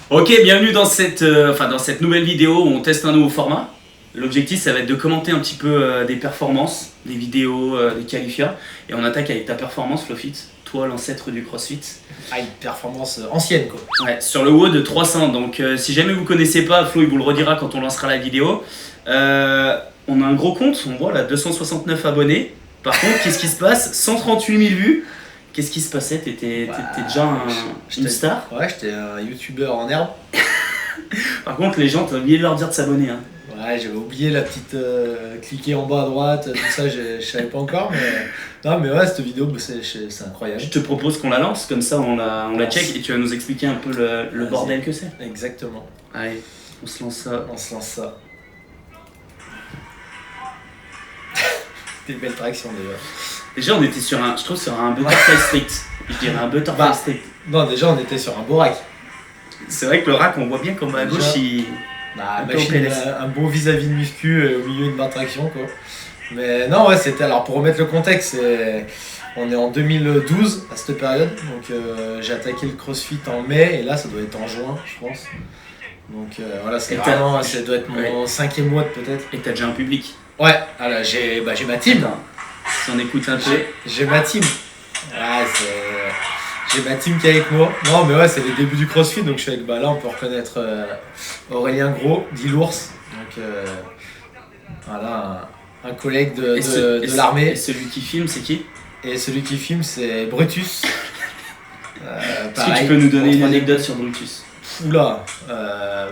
Ok, bienvenue dans cette nouvelle vidéo où on teste un nouveau format. L'objectif, ça va être de commenter un petit peu des performances, des vidéos, des qualifiers. Et on attaque avec ta performance, Flowfit, toi l'ancêtre du CrossFit. Ah, une performance ancienne quoi. Ouais, sur le WOD de 300. Donc si jamais vous connaissez pas, Flo il vous le redira quand on lancera la vidéo. On a un gros compte, on voit là 269 abonnés. Par contre, qu'est-ce qui se passe? 138 000 vues. Qu'est-ce qui se passait? T'étais déjà une star? Ouais, j'étais un youtubeur en herbe. Par contre, les gens, t'as oublié de leur dire de s'abonner. Hein. Ouais, j'avais oublié la petite cliquer en bas à droite, tout ça, je savais pas encore. Mais non, mais ouais, cette vidéo, c'est incroyable. Je te propose qu'on la lance, comme ça on la check et tu vas nous expliquer un peu le bordel que c'est. Exactement. Allez, on se lance ça. On se lance ça. Des belles tractions déjà. Déjà, on était sur un butterfly strict. Je dirais un butterfly strict. Non, déjà, on était sur un beau rack. C'est vrai que le rack, on voit bien qu'en bas à gauche, il. Un beau vis-à-vis de muscu au milieu d'une barre de traction quoi. Mais non, ouais, c'était. Alors, pour remettre le contexte, on est en 2012 à cette période. Donc, j'ai attaqué le CrossFit en mai et là, ça doit être en juin, je pense. Donc, voilà, ça doit être mon 5e mois peut-être. Et t'as déjà un public? Ouais, alors j'ai ma team. Attends, si on écoute un peu. J'ai ma team. Ouais, j'ai ma team qui est avec moi. Non, mais ouais, c'est les débuts du CrossFit. Donc, je suis avec, là, on peut reconnaître Aurélien Gros, dit l'ours. Donc, voilà, un collègue de l'armée. Et celui qui filme, c'est qui? Et celui qui filme, c'est Brutus. Est-ce que tu peux nous donner une anecdote sur Brutus? Oula,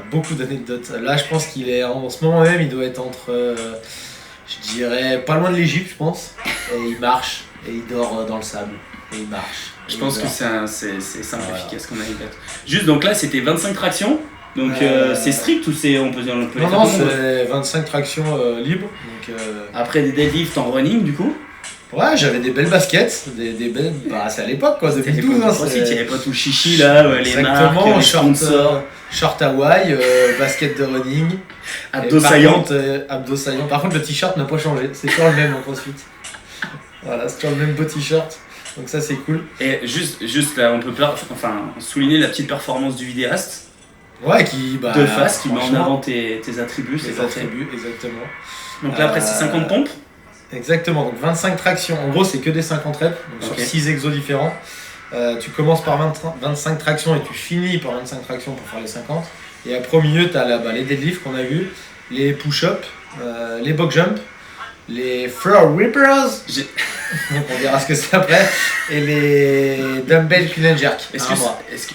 beaucoup d'anecdotes. Là, je pense qu'il est en ce moment même, il doit être entre, je dirais, pas loin de l'Égypte, je pense. Et il marche, et il dort dans le sable, et il marche. Je pense que c'est simple et efficace comme anecdote. Juste, donc là, c'était 25 tractions. Donc c'est strict ou on peut les faire? Non, c'est 25 tractions libres. Donc, après des deadlifts en running, du coup? Ouais, j'avais des belles baskets, des belles. Bah, c'est à l'époque quoi, 2012. Il n'y avait pas tout le chichi là, les marques, les sponsors. Short Hawaii, basket de running. Abdos saillants. Abdos saillants. Par contre, le t-shirt n'a pas changé, c'est toujours le même en CrossFit. Voilà, c'est toujours le même beau t-shirt. Donc ça, c'est cool. Et juste là, on peut souligner la petite performance du vidéaste. Ouais, qui. De face, qui met en avant tes attributs. Les attributs, exactement. Donc là, après, c'est 50 pompes. Exactement, donc 25 tractions. En gros, c'est que des 50 reps, donc sur 6 exos différents. Tu commences par 25 tractions et tu finis par 25 tractions pour faire les 50. Et après, au milieu, tu as les deadlifts qu'on a vu, les push-ups, les box jumps, les floor rippers. Donc on verra ce que c'est après. Et les dumbbell clean and jerk.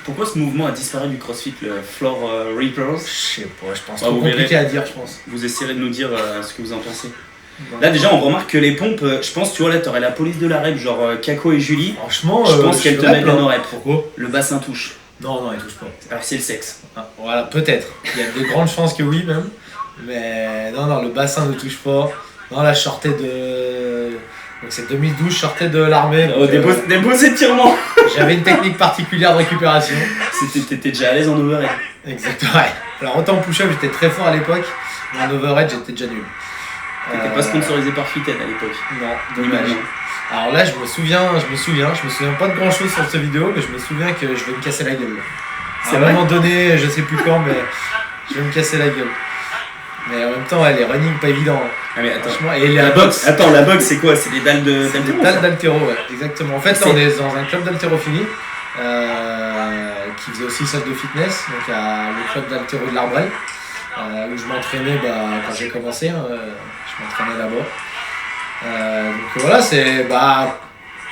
Pourquoi ce mouvement a disparu du CrossFit, le floor rippers? Je sais pas, je pense que c'est compliqué à dire, je pense. Vous essayerez de nous dire ce que vous en pensez. Là déjà on remarque que les pompes, je pense tu vois là t'aurais la police de la rep genre Kako et Julie. Franchement je pense qu'elles te mettent bien en rep. Pourquoi? Le bassin touche. Non, il touche pas. Alors c'est le sexe. Ah, voilà, peut-être. Il y a de grandes chances que oui même. Mais non, le bassin ne touche pas. Non, là je sortais de... Donc c'est 2012, je sortais de l'armée. Des beaux étirements. J'avais une technique particulière de récupération. T'étais déjà à l'aise en overhead. Exactement, ouais. Alors autant en push-up j'étais très fort à l'époque, mais en overhead j'étais déjà nul. T'étais pas sponsorisé par Fitted à l'époque? Non, dommage. Alors là, je me souviens pas de grand chose sur cette vidéo, mais je me souviens que je vais me casser la gueule. À un moment donné, je sais plus quand, mais je vais me casser la gueule. Mais en même temps, les running pas évident. Ah mais attends, et la boxe. Attends, la boxe c'est quoi? C'est des dalles d'haltéro? Des dalles d'haltéro, ouais, exactement. En fait, là, on est dans un club d'haltérophilie qui faisait aussi salle de fitness, donc le club d'haltéro de l'Arbrel. Où je m'entraînais quand j'ai commencé, je m'entraînais là-bas. Donc voilà, c'est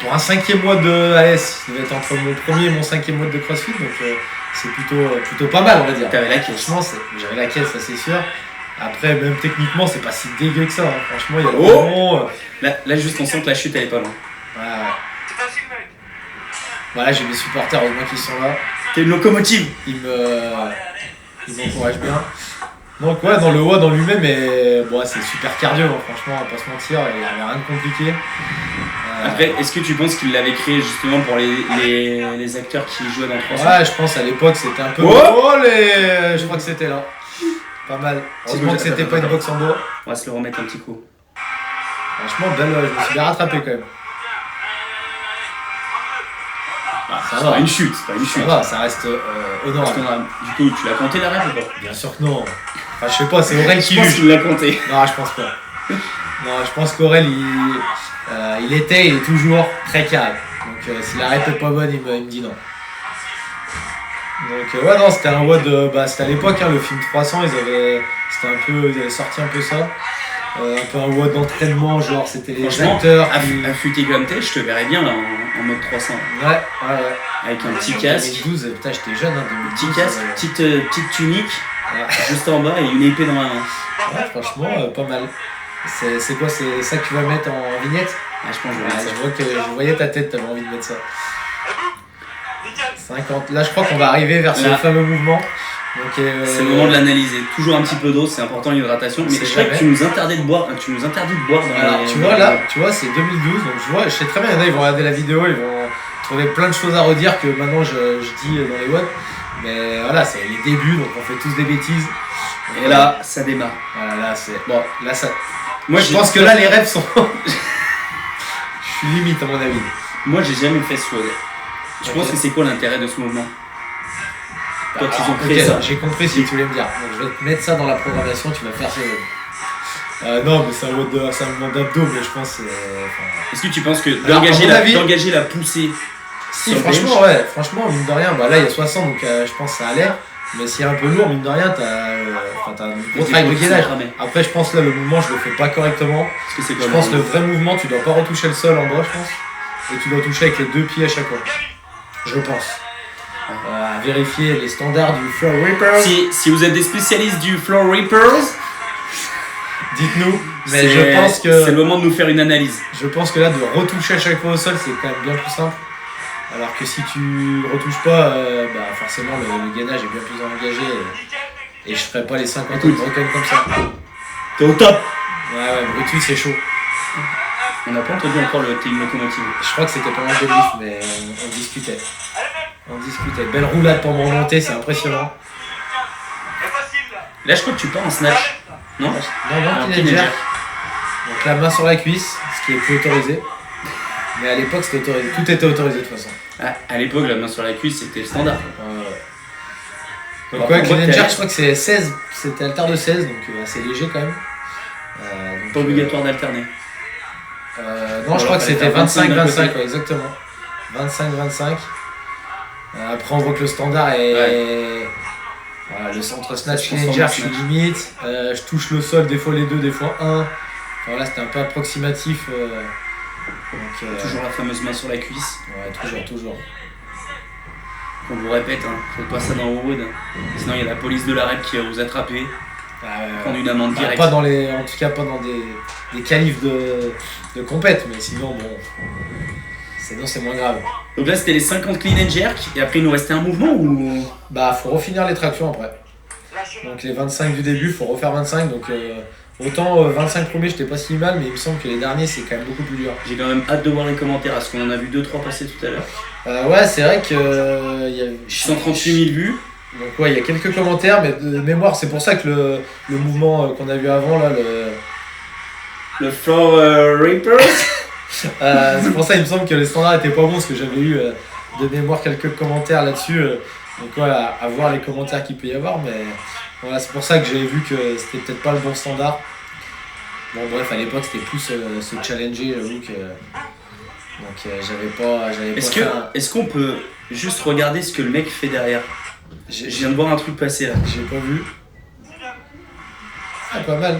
pour un 5e mois de AS, ça devait être entre mon premier et mon 5e mois de CrossFit, donc c'est plutôt pas mal on va dire. T'avais la caisse? Franchement, j'avais la caisse, ça c'est sûr. Après, même techniquement, c'est pas si dégueu que ça, hein. Franchement, il y a vraiment... Là, juste on sent que la chute elle est pas loin. Ouais. Voilà, j'ai mes supporters, heureusement qu'ils sont là. T'es une locomotive. Ils m'encouragent bien. Donc ouais, dans le haut, dans lui-même, c'est super cardio, hein, franchement, on va pas se mentir, il n'y avait rien de compliqué. Après, est-ce que tu penses qu'il l'avait créé justement pour les acteurs qui jouaient dans 300? Ouais, je pense à l'époque c'était un peu... Je crois que c'était là. Pas mal. Heureusement que c'était pas une boxe en bois. On va se le remettre un petit coup. Franchement, je me suis bien rattrapé quand même. Ça c'est va. pas une chute, c'est pas une Ça chute. va, ça reste Parce honorable. du coup, tu l'as compté la rêve ou pas? Bien sûr que non. Enfin, je sais pas, c'est Aurel qui Je pense juge. qu'il l'a compté. Non, je pense pas. Non, je pense qu'Aurel, il était et il est toujours très carré. Donc, si la rep est pas bonne, il me dit non. Donc, ouais, non, c'était un WOD. C'était à l'époque, hein, le film 300, ils avaient sorti un peu ça. Un peu un WOD d'entraînement, genre c'était les Franchement, acteurs. affûté comme t'es, je te verrais bien là en mode 300. Ouais. Avec un petit casque, 2012, putain, j'étais jeune, hein, 2012. petit casque, petite tunique, Ouais. juste en bas et une épée dans la main. Ouais, franchement, pas mal. C'est quoi, c'est ça que tu vas mettre en vignette? Ah, je pense que je vais Ouais, mettre ça. je voyais ta tête, t'avais envie de mettre ça. 50. Là, je crois qu'on va arriver vers ce Là. fameux mouvement. Donc, C'est le moment de l'analyser. Toujours un petit peu d'eau, c'est important l'hydratation. Mais C'est je sais que jamais. tu nous interdis de boire dans Alors, les. tu vois là, c'est 2012, donc je sais très bien, il y en a, ils vont regarder la vidéo, ils vont trouver plein de choses à redire que maintenant je dis dans les WOD. Mais voilà, c'est les débuts, donc on fait tous des bêtises. Et là, ça démarre. Voilà, là c'est. Bon, Là ça. moi je pense que là les rêves sont. Je suis limite à mon avis. Moi j'ai jamais fait ce WOD. Tu Ok. penses que c'est quoi l'intérêt de ce mouvement? Quand ils ont Ok, créé ça. j'ai compris ce que tu voulais me dire. Donc je vais te mettre ça dans la programmation, tu vas faire ce. Non, mais c'est un mouvement d'abdos, mais je pense. Est-ce que tu penses que Alors, d'engager à mon avis- d'engager la poussée Si, sur le franchement, bench, ouais, franchement, mine de rien, là il y a 60, donc je pense que ça allait. Mais s'il y a un peu lourd, mine de rien, t'as un gros travail de épaules qui gainage. sont cramées. Après, je pense là, le mouvement, je le fais pas correctement. Est-ce que c'est Je quoi pense le vrai mouvement, tu dois pas retoucher le sol en bas, je pense. Et tu dois toucher avec les deux pieds à chaque fois. Je pense. À vérifier les standards du Floor Reaper. Si vous êtes des spécialistes du Floor Reapers, Dites-nous. Mais c'est je pense c'est que le moment de nous faire une analyse. là, de retoucher à chaque fois au sol, c'est quand même bien plus simple. Alors que si tu retouches pas, forcément le gainage est bien plus engagé. Et je ferai pas les 50 Écoute. broken comme ça. T'es au top. Ouais, Brutus, c'est chaud. On n'a pas entendu encore le team locomotive. Je crois que c'était pendant le débrief, mais on discutait. On discutait. Belle roulade pour me remonter, c'est impressionnant. Là, je crois que tu pars en snatch. Non Non, En clean and clean and jerk. jerk. Donc la main sur la cuisse, ce qui est plus autorisé. Mais à l'époque, c'était autorisé. Tout était autorisé de toute façon. Ah, à l'époque, la main sur la cuisse, c'était le standard. Donc Par ouais, contre, clean and t'es- jerk, je crois que c'est 16. C'était alter de 16, donc assez léger quand même. Donc, Pas obligatoire d'alterner. non, je crois que fallait c'était faire 25 d'un 25-25, côté. ouais, exactement. 25-25. Après, on voit que le standard est. Ouais. Voilà, le centre Ça snatch, se clean and transforme en jerk, je suis snatch. limite. Je touche le sol, des fois les deux, des fois un. Voilà, c'était un peu approximatif. Toujours la fameuse main sur la cuisse. Ouais, toujours. On vous répète, hein, faites pas ça dans vos woods. Sinon, il y a la police de la rep qui va vous attraper, prendre une amende directe. Pas en tout cas, pas dans des qualifs de compète, mais sinon, bon. Sinon, c'est moins grave. Donc là, c'était les 50 clean and jerk. Et après, il nous restait un mouvement ou. Faut refinir les tractions après. Donc, les 25 du début, faut refaire 25. Donc, autant 25 premiers, j'étais pas si mal, mais il me semble que les derniers, c'est quand même beaucoup plus dur. J'ai quand même hâte de voir les commentaires, parce qu'on en a vu 2-3 passer tout à l'heure. Ouais, c'est vrai que. Il y a 138 000 vues. Donc, ouais, il y a quelques commentaires, mais de mémoire, c'est pour ça que le mouvement qu'on a vu avant, là, Le Floor Reapers. c'est pour ça il me semble que les standards étaient pas bons parce que j'avais eu de mémoire quelques commentaires là-dessus. Donc voilà, à voir les commentaires qu'il peut y avoir, mais voilà, c'est pour ça que j'avais vu que c'était peut-être pas le bon standard. Bon bref, à l'époque c'était plus se challenger, j'avoue que. Donc j'avais Est-ce pas fait est-ce qu'on peut juste regarder ce que le mec fait derrière? Je viens de voir un truc passer là. J'ai pas vu. Ah, pas mal.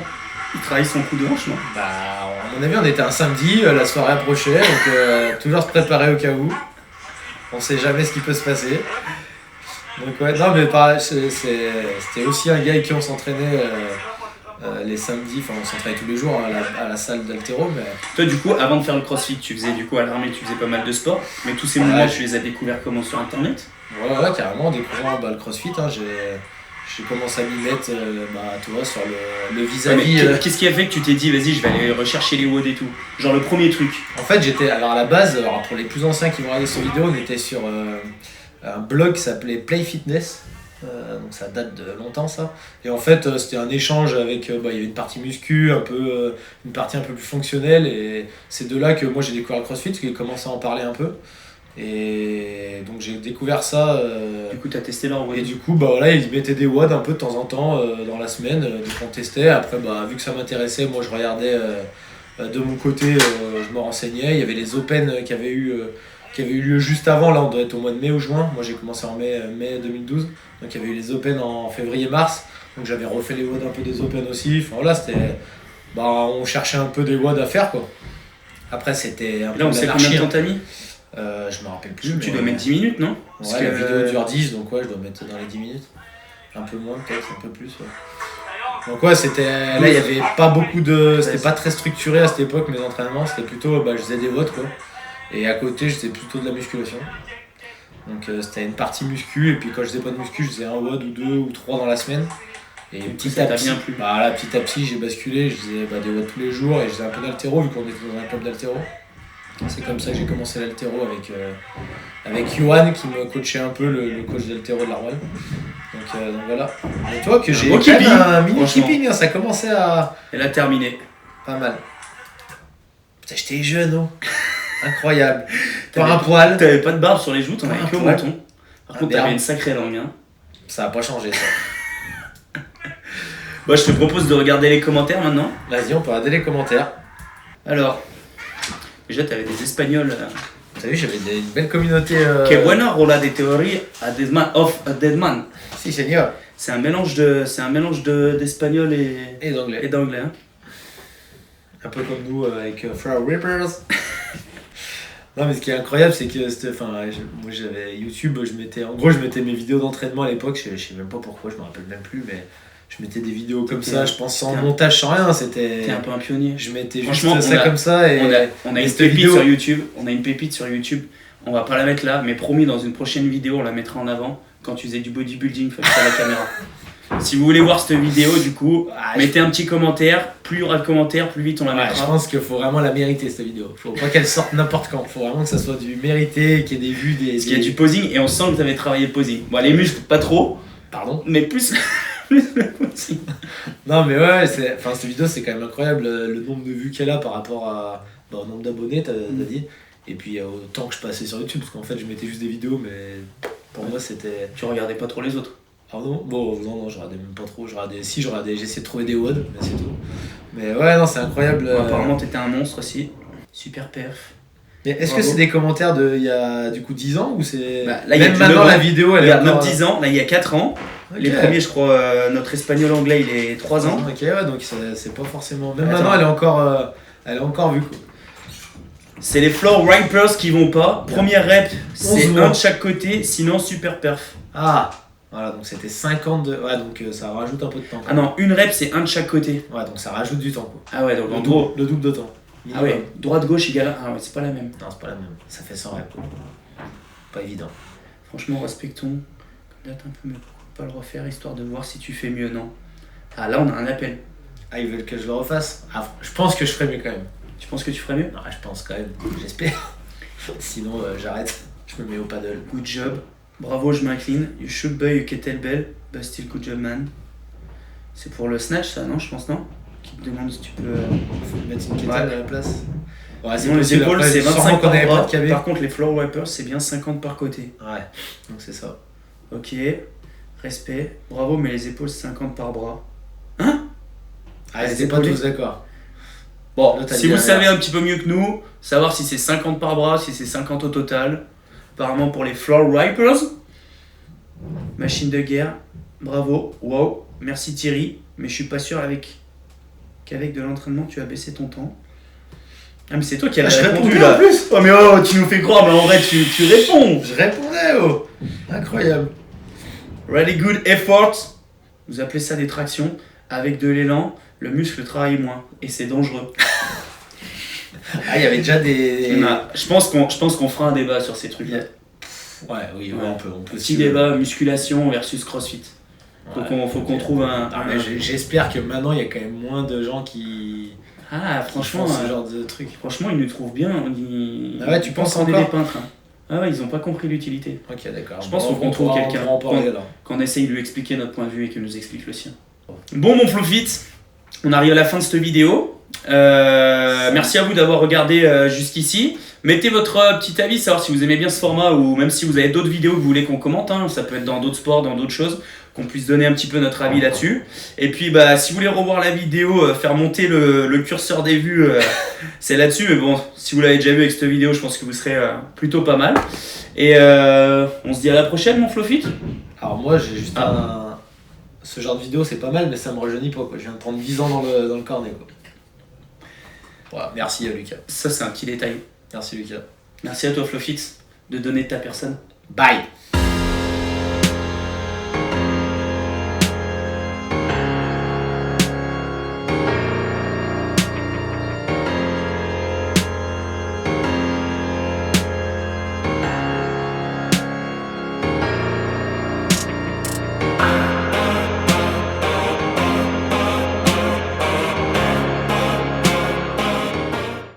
Il travaille son coup de hanche, non? À mon avis, on était un samedi, la soirée approchait, donc toujours se préparer au cas où. On sait jamais ce qui peut se passer. Donc ouais, non mais pareil, c'était aussi un gars avec qui on s'entraînait les samedis, enfin on s'entraînait tous les jours à la salle d'haltéro, mais Toi, du coup, avant de faire le crossfit, tu faisais du coup à l'armée, tu faisais pas mal de sport. Mais tous ces mouvements, tu les as découverts comment sur internet? ouais, carrément, en découvrant le crossfit, hein, j'ai commencé à m'y mettre, tu vois, sur le Ouais, vis-à-vis. mais qu'est-ce qui a fait que tu t'es dit, vas-y, je vais aller rechercher les WOD et tout? Genre le premier truc. En fait, alors à la base, pour les plus anciens qui vont regarder cette vidéo, on était sur un blog qui s'appelait Play Fitness. Donc ça date de longtemps ça. Et en fait, c'était un échange avec, il y avait une partie muscu, une partie un peu plus fonctionnelle. Et c'est de là que moi j'ai découvert le CrossFit, parce qu'il commençait à en parler un peu. Et donc j'ai découvert ça. Du coup, tu as testé leur WOD. Et du coup, bah voilà, ils mettaient des WOD un peu de temps en temps dans la semaine, donc on testait. Après, bah, vu que ça m'intéressait, moi je regardais de mon côté, je me renseignais. Il y avait les Open qui avaient eu lieu juste avant, là on doit être au mois de mai ou juin. Moi j'ai commencé en mai 2012, donc il y avait eu les Open en février-mars. Donc j'avais refait les WOD un peu des Open aussi. Enfin voilà, c'était. Bah, on cherchait un peu des WOD à faire quoi. Après, c'était un peu. Là, on sait combien de temps t'as mis? Je me rappelle plus. Tu dois mettre 10 minutes, non? Ouais, la vidéo dure 10, donc ouais, je dois mettre dans les 10 minutes. Un peu moins, peut-être, un peu plus. Ouais. Donc ouais, c'était. Là, il n'y avait pas beaucoup de. C'était pas très structuré à cette époque, mes entraînements. C'était plutôt. Bah, je faisais des WOD quoi. Et à côté, je faisais plutôt de la musculation. Donc c'était une partie muscu, et puis quand je faisais pas de muscu, je faisais un WOD ou 2 ou 3 dans la semaine. Et petit à petit, j'ai basculé, je faisais des WOD tous les jours et je faisais un peu d'haltéro vu qu'on était dans un club d'haltéro. C'est comme ça que j'ai commencé l'haltéro avec Johan qui me coachait un peu, le coach d'haltéro de l'Arwal. Donc voilà. Et toi, que j'ai fait un mini keeping, ça commençait à. Elle a terminé. Pas mal. Putain, j'étais jeune, oh. Incroyable. Par un poil. T'avais pas de barbe sur les joues, t'en avais que au menton. Par contre, t'avais une sacrée langue. Hein. Ça a pas changé ça. Bon, je te propose de regarder les commentaires maintenant. Vas-y, on peut regarder les commentaires. Alors, déjà, t'avais des Espagnols. T'as vu, j'avais une belle communauté. Que bueno rola de théorie of a dead man. Si, seigneur. C'est un mélange d'espagnol et d'anglais. Hein. Un peu comme nous avec Flower Rippers. Non, mais ce qui est incroyable, c'est que moi j'avais YouTube, je mettais mes vidéos d'entraînement à l'époque, je sais même pas pourquoi, je me rappelle même plus, mais je mettais des vidéos comme ça, je pense sans montage, sans rien, c'était. T'es un peu un pionnier. Je mettais juste ça comme ça et. On a une pépite sur YouTube, on va pas la mettre là, mais promis, dans une prochaine vidéo, on la mettra en avant. Quand tu faisais du bodybuilding, face à la caméra. Si vous voulez voir cette vidéo, du coup, mettez un petit commentaire. Plus il y aura de commentaires, plus vite on la mettra. Je pense qu'il faut vraiment la mériter cette vidéo. Faut pas qu'elle sorte n'importe quand. Faut vraiment que ça soit du mérité, qu'il y ait des vues, Parce qu'il y a du posing et on sent que tu avais travaillé le posing. Bon, les muscles, pas trop. Pardon. Mais plus le posing. Non, mais ouais, cette vidéo, c'est quand même incroyable le nombre de vues qu'elle a par rapport au nombre d'abonnés, t'as dit. Et puis au temps que je passais sur YouTube, parce qu'en fait, je mettais juste des vidéos, mais pour moi, c'était. Tu regardais pas trop les autres? Pardon? Bon, non, je regardais même pas trop. J'ai essayé de trouver des WOD, mais c'est tout. Mais ouais, non, c'est incroyable. Apparemment, t'étais un monstre aussi. Super perf. Mais est-ce que c'est des commentaires il y a du coup 10 ans ou c'est. Là, même maintenant, la vidéo, elle est. Il y a 10 ans, là, il y a 4 ans. Okay. Les premiers, je crois, notre espagnol anglais, il est 3 ans. Ok, ouais, donc c'est pas forcément. Même maintenant, elle est encore vue, quoi. C'est les floor wipers qui vont pas. Première rep, c'est un de chaque côté, sinon super perf. Ah! Voilà, donc c'était 50 de. Ouais, donc ça rajoute un peu de temps. Ah non, une rep c'est un de chaque côté. Ouais, donc ça rajoute du temps, quoi. Ah ouais, donc en gros. Le double de temps. Ah ouais, droite-gauche égale. Ah ouais, c'est pas la même. Non, c'est pas la même. Ça fait 100 reps, quoi. Pas évident. Franchement, respectons. Date un peu, mais pourquoi pas le refaire histoire de voir si tu fais mieux, non? Ah là, on a un appel. Ah, ils veulent que je le refasse? Ah, je pense que je ferais mieux quand même. Tu penses que tu ferais mieux? Non, je pense quand même. J'espère. Sinon, j'arrête. Je me mets au paddle. Good job. Bravo, je m'incline. You should buy a kettlebell, but still good job, man. C'est pour le snatch, ça, non? Je pense, non? Qui te demande si tu peux. Faut mettre une kettlebell à la place. Ouais, c'est les épaules, c'est 25 par bras. Par contre, les floor wipers, c'est bien 50 par côté. Ouais, donc c'est ça. Ok, respect. Bravo, mais les épaules, c'est 50 par bras. Hein? Ah, ils étaient pas tous d'accord. Bon, si vous savez un petit peu mieux que nous, savoir si c'est 50 par bras, si c'est 50 au total. Apparemment pour les floor wipers. Machine de guerre. Bravo. Wow. Merci Thierry. Mais je suis pas sûr qu'avec de l'entraînement, tu as baissé ton temps. Ah, mais c'est toi qui as répondu là. En plus. Oh, mais oh, tu nous fais croire, mais en vrai, tu réponds. Je répondais, oh. Incroyable. Really good effort. Vous appelez ça des tractions. Avec de l'élan, le muscle travaille moins. Et c'est dangereux. Ah, il y avait déjà des. Je pense qu'on fera un débat sur ces trucs-là. Ouais, on peut. Petit débat musculation versus crossfit. Ouais, faut qu'on trouve un. J'espère que maintenant il y a quand même moins de gens qui. Ah, franchement. Ce genre de truc. Franchement, ils nous trouvent bien. Ah ouais, tu penses encore des peintres. Hein. Ah ouais, ils ont pas compris l'utilité. Ok, d'accord. Je pense qu'on trouve quelqu'un. Qu'on essaye de lui expliquer notre point de vue et qu'il nous explique le sien. Bon, mon Flowfit, on arrive à la fin de cette vidéo. Merci à vous d'avoir regardé jusqu'ici. Mettez votre petit avis, savoir si vous aimez bien ce format ou même si vous avez d'autres vidéos que vous voulez qu'on commente. Hein. Ça peut être dans d'autres sports, dans d'autres choses, qu'on puisse donner un petit peu notre avis là-dessus. Et puis, bah, si vous voulez revoir la vidéo, faire monter le curseur des vues, c'est là-dessus. Mais bon, si vous l'avez déjà vu avec cette vidéo, je pense que vous serez plutôt pas mal. Et on se dit à la prochaine, mon Flofit. Alors moi, j'ai juste ce genre de vidéo, c'est pas mal, mais ça me rajeunit pas, quoi. Je viens de prendre 10 ans dans le cornet, quoi. Voilà, merci à Lucas. Ça, c'est un petit détail. Merci Lucas. Merci à toi, Flofit, de donner de ta personne. Bye.